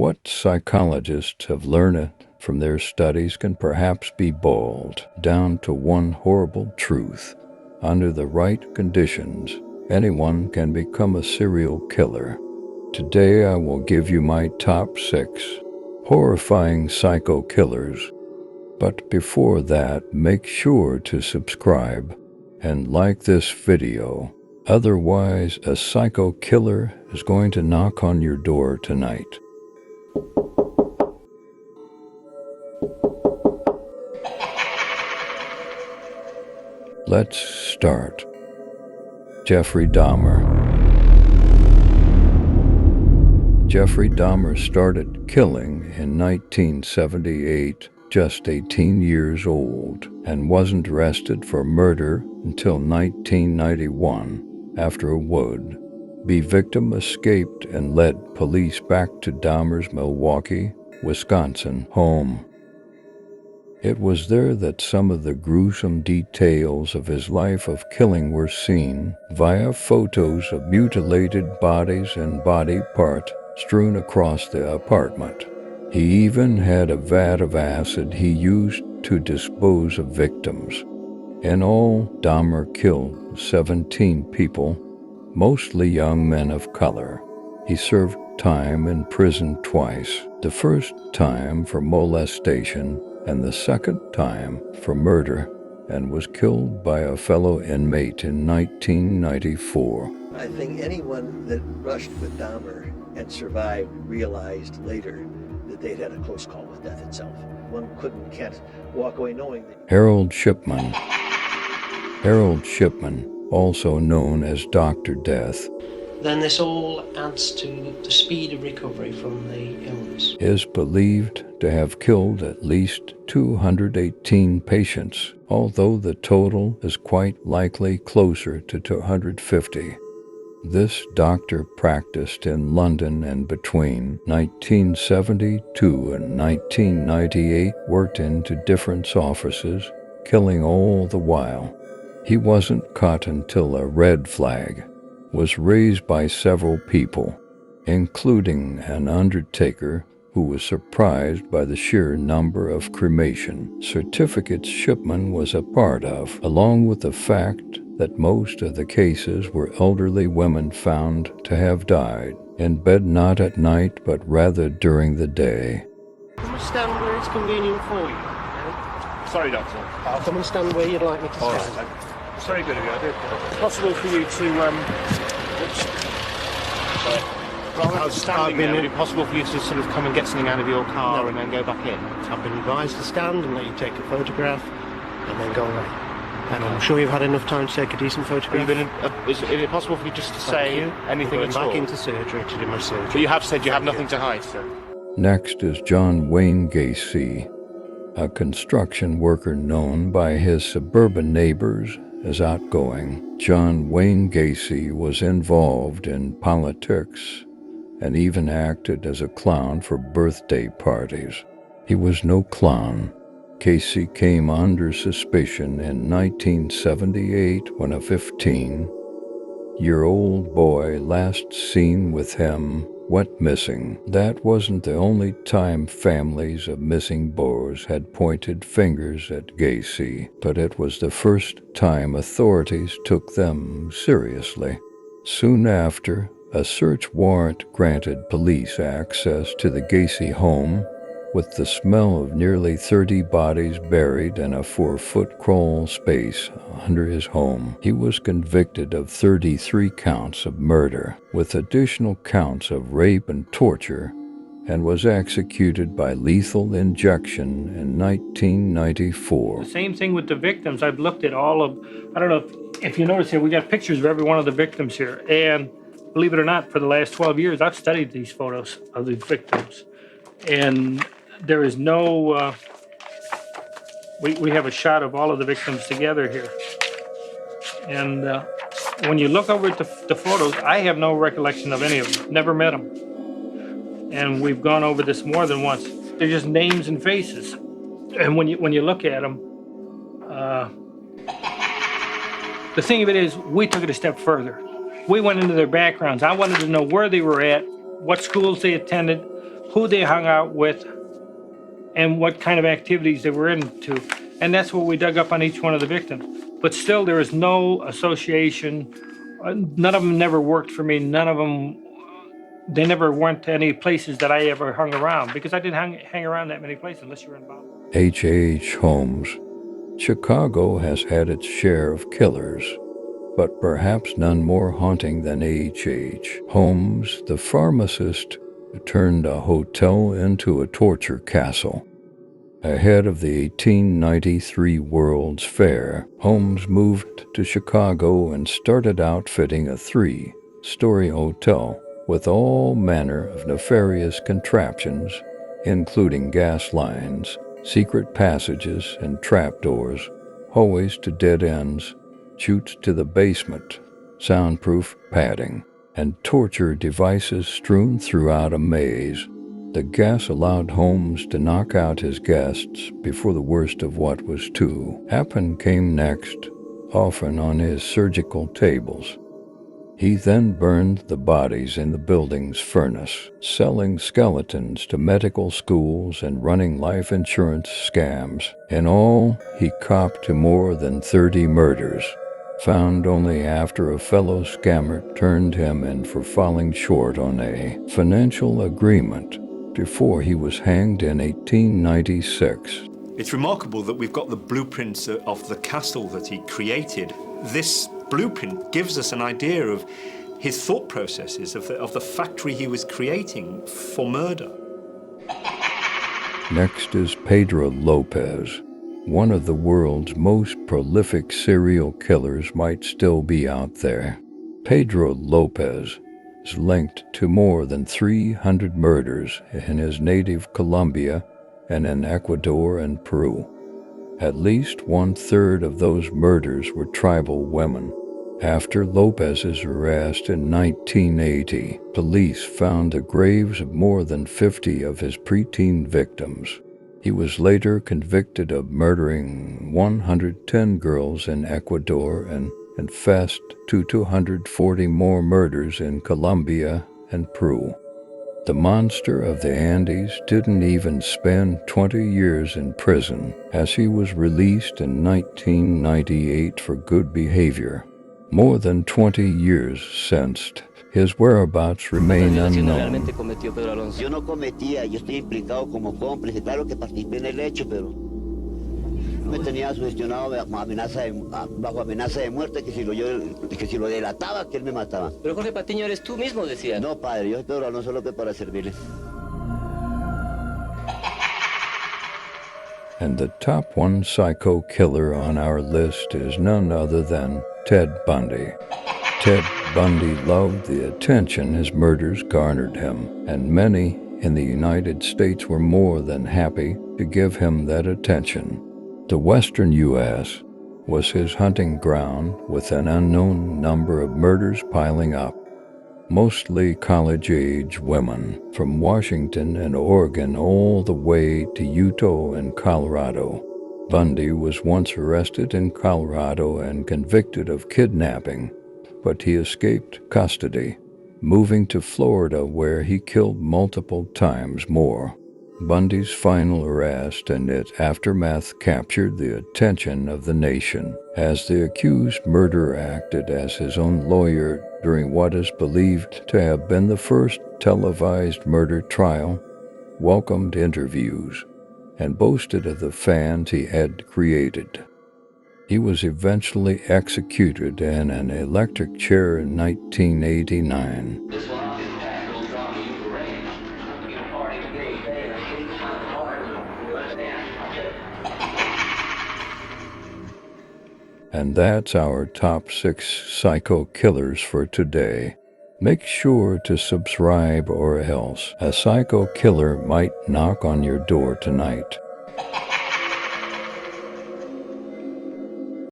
What psychologists have learned from their studies can perhaps be boiled down to one horrible truth. Under the right conditions, anyone can become a serial killer. Today I will give you my top 6 horrifying psycho killers. But before that, make sure to subscribe and like this video. Otherwise, a psycho killer is going to knock on your door tonight. Let's start. Jeffrey Dahmer. Jeffrey Dahmer started killing in 1978, just 18 years old, and wasn't arrested for murder until 1991 after a would-be victim escaped and led police back to Dahmer's Milwaukee, Wisconsin home. It was there that some of the gruesome details of his life of killing were seen via photos of mutilated bodies and body parts strewn across the apartment. He even had a vat of acid he used to dispose of victims. In all, Dahmer killed 17 people, mostly young men of color. He served time in prison twice, the first time for molestation and the second time for murder, and was killed by a fellow inmate in 1994. I think anyone that rushed with Dahmer and survived realized later that they'd had a close call with death itself. One can't walk away knowing that. Harold Shipman. Harold Shipman, also known as Dr. Death, then this all adds to the speed of recovery from the illness, is believed to have killed at least 218 patients, although the total is quite likely closer to 250. This doctor practiced in London and between 1972 and 1998 worked into different offices, killing all the while. He wasn't caught until a red flag was raised by several people, including an undertaker who was surprised by the sheer number of cremation certificates Shipman was a part of, along with the fact that most of the cases were elderly women found to have died in bed not at night but rather during the day. Come and stand where it's convenient for you. Sorry, Doctor. I'll come and stand where you'd like me to stand. All right. It's very good of you. I do apologize. It's possible for you to Would it be possible for you to sort of come and get something out of your car and then go back in? I've been advised to stand and let you take a photograph and then go away. And I'm sure you've had enough time to take a decent photograph. Is it possible for you just to say anything at all? Back into surgery to do my surgery. But you have said you have nothing to hide, sir. Next is John Wayne Gacy, a construction worker known by his suburban neighbors as outgoing. John Wayne Gacy was involved in politics and even acted as a clown for birthday parties. He was no clown. Gacy came under suspicion in 1978 when a 15-year-old boy last seen with him went missing. That wasn't the only time families of missing boys had pointed fingers at Gacy, but it was the first time authorities took them seriously. Soon after, a search warrant granted police access to the Gacy home, with the smell of nearly 30 bodies buried in a 4-foot crawl space under his home. He was convicted of 33 counts of murder, with additional counts of rape and torture, and was executed by lethal injection in 1994. The same thing with the victims. I've looked at all of, I don't know if you notice here, we got pictures of every one of the victims here. And believe it or not, for the last 12 years, I've studied these photos of the victims. And there is no, we have a shot of all of the victims together here. And when you look over at the photos, I have no recollection of any of them, never met them. And we've gone over this more than once. They're just names and faces. And when you look at them, the thing of it is, we took it a step further. We went into their backgrounds. I wanted to know where they were at, what schools they attended, who they hung out with, and what kind of activities they were into. And that's what we dug up on each one of the victims. But still, there is no association. None of them never worked for me. None of them, they never went to any places that I ever hung around, because I didn't hang around that many places unless you were involved. H. Holmes. Chicago has had its share of killers, but perhaps none more haunting than H. Holmes, the pharmacist who turned a hotel into a torture castle. Ahead of the 1893 World's Fair, Holmes moved to Chicago and started outfitting a 3-story hotel with all manner of nefarious contraptions, including gas lines, secret passages and trapdoors, hallways to dead ends, chutes to the basement, soundproof padding, and torture devices strewn throughout a maze. The gas allowed Holmes to knock out his guests before the worst of what was to happen came next, often on his surgical tables. He then burned the bodies in the building's furnace, selling skeletons to medical schools and running life insurance scams. In all, he copped to more than 30 murders, found only after a fellow scammer turned him in for falling short on a financial agreement before he was hanged in 1896. It's remarkable that we've got the blueprints of the castle that he created. This blueprint gives us an idea of his thought processes, of the factory he was creating for murder. Next is Pedro Lopez. One of the world's most prolific serial killers might still be out there. Pedro Lopez is linked to more than 300 murders in his native Colombia and in Ecuador and Peru. At least 1/3 of those murders were tribal women. After Lopez's arrest in 1980, police found the graves of more than 50 of his preteen victims. He was later convicted of murdering 110 girls in Ecuador and confessed to 240 more murders in Colombia and Peru. The monster of the Andes didn't even spend 20 years in prison, as he was released in 1998 for good behavior. More than 20 years since, his whereabouts remain unknown. Yo no cometía, yo estoy implicado como cómplice, claro que participé en el hecho, pero me tenía sugestionado bajo amenaza de muerte, que si lo delataba, que él me mataba. Pero Jorge Patiño, eres tú mismo, decía. No, padre, yo soy Pedro Alonso López para servirle. And the top one psycho killer on our list is none other than Ted Bundy. Ted Bundy loved the attention his murders garnered him, and many in the United States were more than happy to give him that attention. The western U.S. was his hunting ground, with an unknown number of murders piling up, mostly college-age women, from Washington and Oregon all the way to Utah and Colorado. Bundy was once arrested in Colorado and convicted of kidnapping, but he escaped custody, moving to Florida, where he killed multiple times more. Bundy's final arrest and its aftermath captured the attention of the nation, as the accused murderer acted as his own lawyer during what is believed to have been the first televised murder trial, welcomed interviews, and boasted of the fans he had created. He was eventually executed in an electric chair in 1989. And that's our top 6 psycho killers for today. Make sure to subscribe, or else a psycho killer might knock on your door tonight.